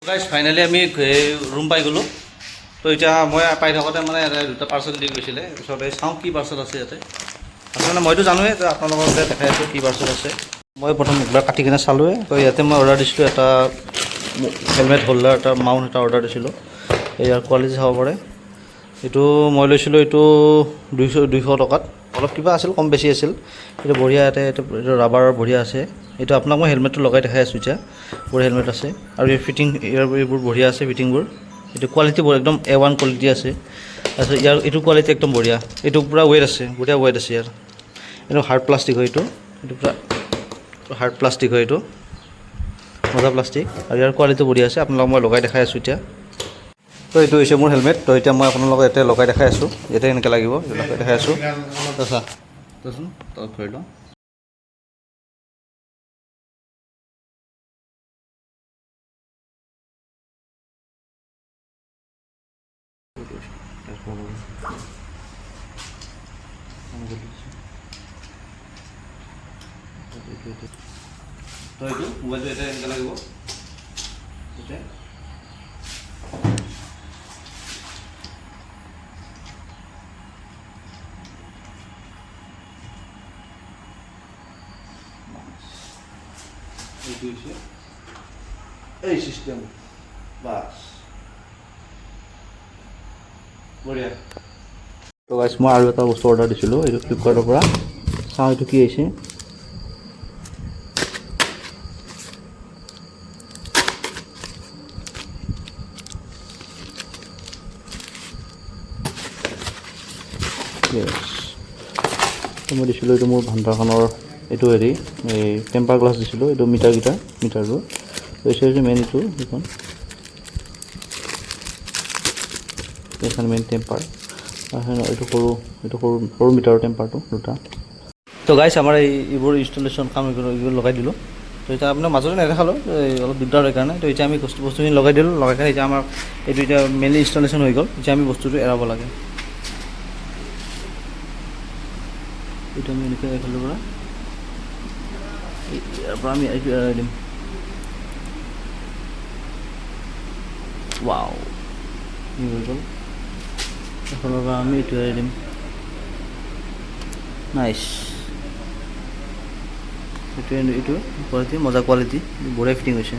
Guys finally আমি room পাই গ'লোঁ। তো এতিয়া মই পাই থাকোঁতে মানে দুটা পাৰ্চেল দি গৈছিলে। পিছত এই চাওঁ কি পাৰ্চেল আছে ইয়াতে। আচলতে মইতো জানোৱেই যে আপোনালোকক দেখাই আছোঁ কি পাৰ্চেল আছে। মই প্ৰথম একবাৰ কাটি কিনে চালোঁৱে। তো ইয়াতে মই অৰ্ডাৰ দিছিলোঁ এটা হেলমেট হোল্ডাৰ, এটা মাউণ্ট এটা অৰ্ডাৰ দিছিলোঁ। ইয়াৰ কোৱালিটি চাব পাৰে। এইটো মই লৈছিলোঁ এইটো 200 টকাত। অলপ কিবা আছিল, কম বেছি আছিল। এইটো বঢ়িয়া, এইটো ৰাবাৰৰ বঢ়িয়া আছে। এইটো আপোনাক মই হেলমেটটো লগাই দেখাই আছোঁ এতিয়া। বঢ়িয়া হেলমেট আছে আৰু এই ফিটিং এইবোৰ বঢ়িয়া আছে ফিটিংবোৰ। এইটো কোৱালিটি একদম A1 কোৱালিটি আছে। তাৰপিছত ইয়াৰ এইটো কোৱালিটি একদম বঢ়িয়া। এইটো পূৰা ৱেট আছে, বঢ়িয়া ৱেট আছে ইয়াৰ। এইটো হাৰ্ড প্লাষ্টিক হয় এইটো পূৰা হাৰ্ড প্লাষ্টিক হয় এইটো, মজা প্লাষ্টিক। আৰু ইয়াৰ কোৱালিটি বঢ়িয়া আছে। আপোনালোকক মই লগাই দেখাই আছোঁ এতিয়া। তো এইটো হৈছে মোৰ হেলমেট। তো এতিয়া মই আপোনালোকক ইয়াতে লগাই দেখাই আছোঁ। ইয়াতে এনেকৈ লাগিব, লগাই দেখাই আছোঁ। চোৱাচোন তলত ধৰি লওঁ। তো এইটো মোবাইলটো এতিয়া এনেকৈ লাগিব। এইটো হৈছে এই চিষ্টেম, বাছ বঢ়িয়া। তো গাইছ মই আৰু এটা বস্তু অৰ্ডাৰ দিছিলোঁ, এইটো ফ্লিপকাৰ্টৰ পৰা। চাওঁ এইটো কি আহিছে। মই দিছিলোঁ এইটো মোৰ ভাণ্ডাৰখনৰ এইটো হেৰি এই টেম্পাৰ গ্লাছ দিছিলোঁ। এইটো মিটাৰটো হৈছে মেইন এইটো এইখন মেইন টেম্পাৰ। এইটো সৰু মিটাৰৰ টেম্পাৰটো দুটা। তো গাইছ আমাৰ এইবোৰ ইনষ্টলেশ্যন কাম এইবোৰ লগাই দিলোঁ। তো এতিয়া আপোনাৰ মাজতে নেদেখালোঁ, অলপ দিগদাৰ হয় কাৰণে। তো এতিয়া আমি বস্তুখিনি লগাই দিলোঁ। লগাই কিনে এতিয়া আমাৰ এইটো এতিয়া মেইনলি ইনষ্টলেশ্যন হৈ গ'ল। এতিয়া আমি বস্তুটো এৰাব লাগে। এইটো আমি এনেকৈ এইফালৰ পৰা ইয়াৰ পৰা আমি এইটো এৰাই দিম। ৱাও, হৈ গ'ল। এইফালৰ পৰা আমি এইটো এৰাই দিম। নাইচ। এইটো কোৱালিটি মজা কোৱালিটি, বঢ়িয়া ফিটিং হৈছে।